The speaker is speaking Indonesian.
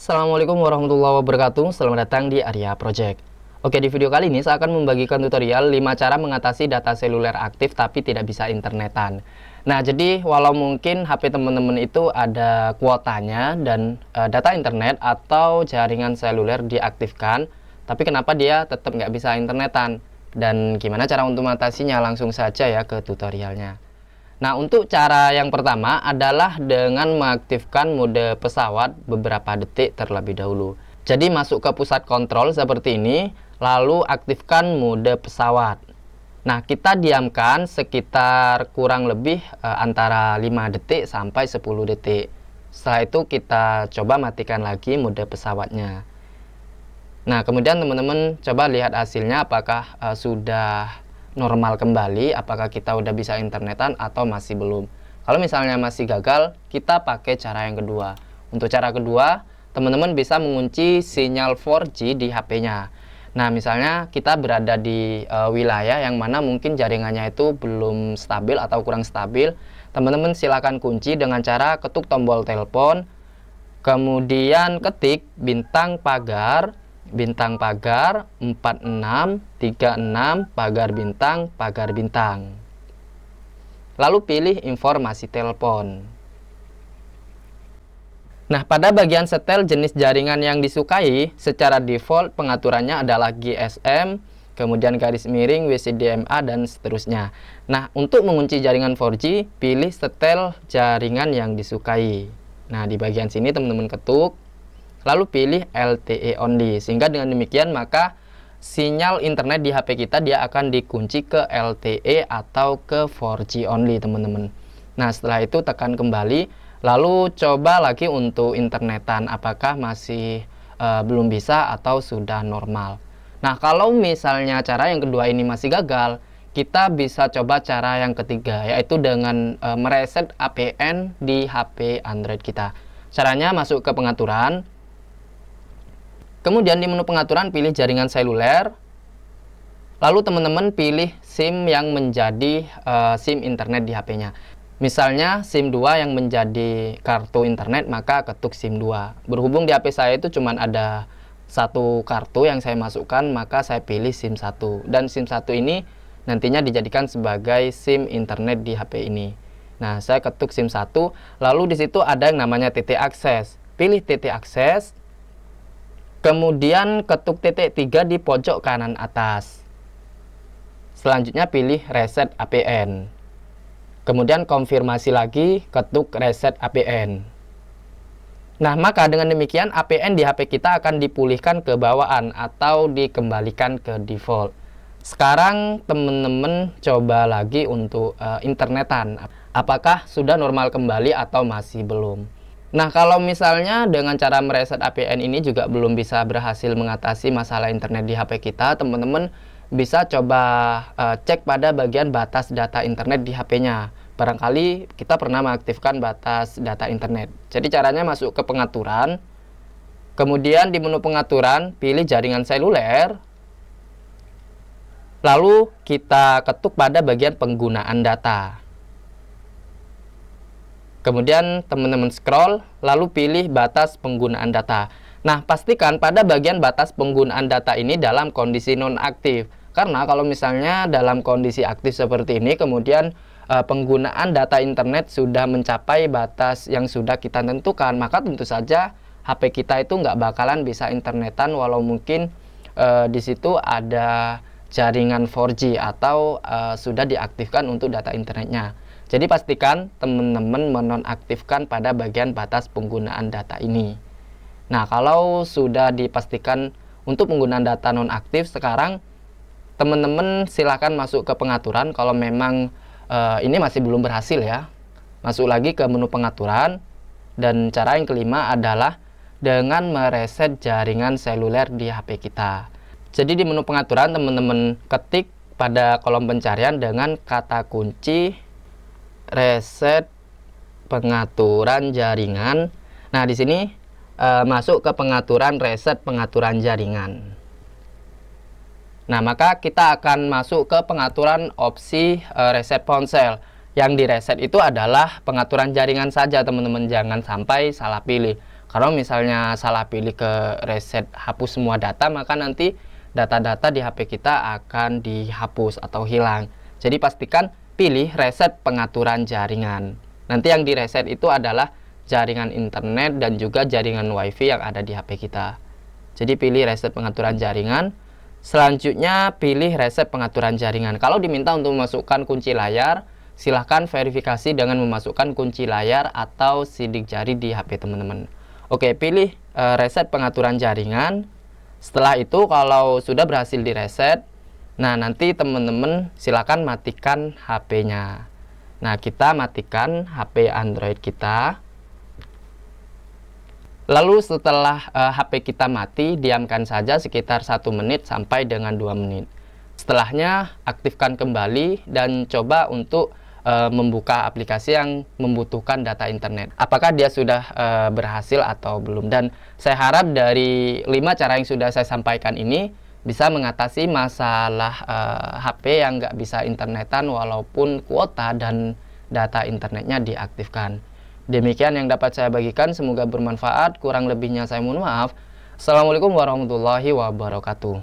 Assalamualaikum warahmatullahi wabarakatuh. Selamat datang di Arya Project. Oke, di video kali ini saya akan membagikan tutorial 5 cara mengatasi data seluler aktif tapi tidak bisa internetan. Nah, jadi walau mungkin HP teman-teman itu ada kuotanya dan data internet atau jaringan seluler diaktifkan, tapi kenapa dia tetap nggak bisa internetan? Dan gimana cara untuk mengatasinya? Langsung saja ya ke tutorialnya. Nah, untuk cara yang pertama adalah dengan mengaktifkan mode pesawat beberapa detik terlebih dahulu. Jadi masuk ke pusat kontrol seperti ini, lalu aktifkan mode pesawat. Nah, kita diamkan sekitar kurang lebih antara 5 detik sampai 10 detik. Setelah itu kita coba matikan lagi mode pesawatnya. Nah, kemudian teman-teman coba lihat hasilnya apakah sudah normal kembali, apakah kita udah bisa internetan atau masih belum. Kalau misalnya masih gagal, kita pakai cara yang kedua. Untuk cara kedua, teman-teman bisa mengunci sinyal 4G di HP-nya. Nah, misalnya kita berada di wilayah yang mana mungkin jaringannya itu belum stabil atau kurang stabil. Teman-teman silakan kunci dengan cara ketuk tombol telepon, kemudian ketik bintang pagar 4636 pagar bintang. Lalu pilih informasi telepon. Nah, pada bagian setel jenis jaringan yang disukai, secara default pengaturannya adalah GSM, kemudian garis miring, WCDMA, dan seterusnya. Nah, untuk mengunci jaringan 4G, pilih setel jaringan yang disukai. Nah, di bagian sini teman-teman ketuk, lalu pilih LTE only, sehingga dengan demikian maka sinyal internet di HP kita dia akan dikunci ke LTE atau ke 4G only, teman-teman. Nah, setelah itu tekan kembali, lalu coba lagi untuk internetan apakah masih belum bisa atau sudah normal. Nah, kalau misalnya cara yang kedua ini masih gagal, kita bisa coba cara yang ketiga, yaitu dengan mereset APN di HP Android kita. Caranya masuk ke pengaturan. Kemudian di menu pengaturan pilih jaringan seluler. Lalu teman-teman pilih SIM yang menjadi SIM internet di HP-nya. Misalnya SIM 2 yang menjadi kartu internet, maka ketuk SIM 2. Berhubung di HP saya itu cuma ada satu kartu yang saya masukkan, maka saya pilih SIM 1. Dan SIM 1 ini nantinya dijadikan sebagai SIM internet di HP ini. Nah, saya ketuk SIM 1, lalu di situ ada yang namanya titik akses. Pilih titik akses. Kemudian ketuk titik 3 di pojok kanan atas. Selanjutnya pilih reset APN. Kemudian konfirmasi lagi, ketuk reset APN. Nah, maka dengan demikian APN di HP kita akan dipulihkan ke bawaan atau dikembalikan ke default. Sekarang teman-teman coba lagi untuk internetan. Apakah sudah normal kembali atau masih belum? Nah, kalau misalnya dengan cara mereset APN ini juga belum bisa berhasil mengatasi masalah internet di HP kita, teman-teman bisa coba cek pada bagian batas data internet di HP-nya. Barangkali kita pernah mengaktifkan batas data internet. Jadi caranya masuk ke pengaturan, kemudian di menu pengaturan pilih jaringan seluler, lalu kita ketuk pada bagian penggunaan data. Kemudian teman-teman scroll, lalu pilih batas penggunaan data. Nah, pastikan pada bagian batas penggunaan data ini dalam kondisi nonaktif. Karena kalau misalnya dalam kondisi aktif seperti ini, kemudian penggunaan data internet sudah mencapai batas yang sudah kita tentukan, maka tentu saja HP kita itu nggak bakalan bisa internetan walau mungkin di situ ada jaringan 4G atau sudah diaktifkan untuk data internetnya. Jadi pastikan teman-teman menonaktifkan pada bagian batas penggunaan data ini. Nah, kalau sudah dipastikan untuk penggunaan data nonaktif, sekarang teman-teman silakan masuk ke pengaturan. Kalau memang ini masih belum berhasil ya, masuk lagi ke menu pengaturan. Dan cara yang kelima adalah dengan mereset jaringan seluler di HP kita. Jadi di menu pengaturan teman-teman ketik pada kolom pencarian dengan kata kunci reset pengaturan jaringan. Nah, di sini masuk ke pengaturan reset pengaturan jaringan. Nah, maka kita akan masuk ke pengaturan opsi reset ponsel. Yang direset itu adalah pengaturan jaringan saja, teman-teman. Jangan sampai salah pilih. Kalau misalnya salah pilih ke reset hapus semua data, maka nanti data-data di HP kita akan dihapus atau hilang. Jadi pastikan pilih reset pengaturan jaringan. Nanti yang direset itu adalah jaringan internet dan juga jaringan WiFi yang ada di HP kita. Jadi pilih reset pengaturan jaringan. Selanjutnya pilih reset pengaturan jaringan. Kalau diminta untuk memasukkan kunci layar, silahkan verifikasi dengan memasukkan kunci layar atau sidik jari di HP teman-teman. Oke, pilih reset pengaturan jaringan. Setelah itu kalau sudah berhasil direset, nah nanti teman-teman silakan matikan HP-nya. Nah, kita matikan HP Android kita. Lalu setelah HP kita mati, diamkan saja sekitar 1 menit sampai dengan 2 menit. Setelahnya aktifkan kembali dan coba untuk membuka aplikasi yang membutuhkan data internet. Apakah dia sudah berhasil atau belum? Dan saya harap dari 5 cara yang sudah saya sampaikan ini bisa mengatasi masalah HP yang nggak bisa internetan walaupun kuota dan data internetnya diaktifkan. Demikian yang dapat saya bagikan, semoga bermanfaat. Kurang lebihnya saya mohon maaf. Assalamualaikum warahmatullahi wabarakatuh.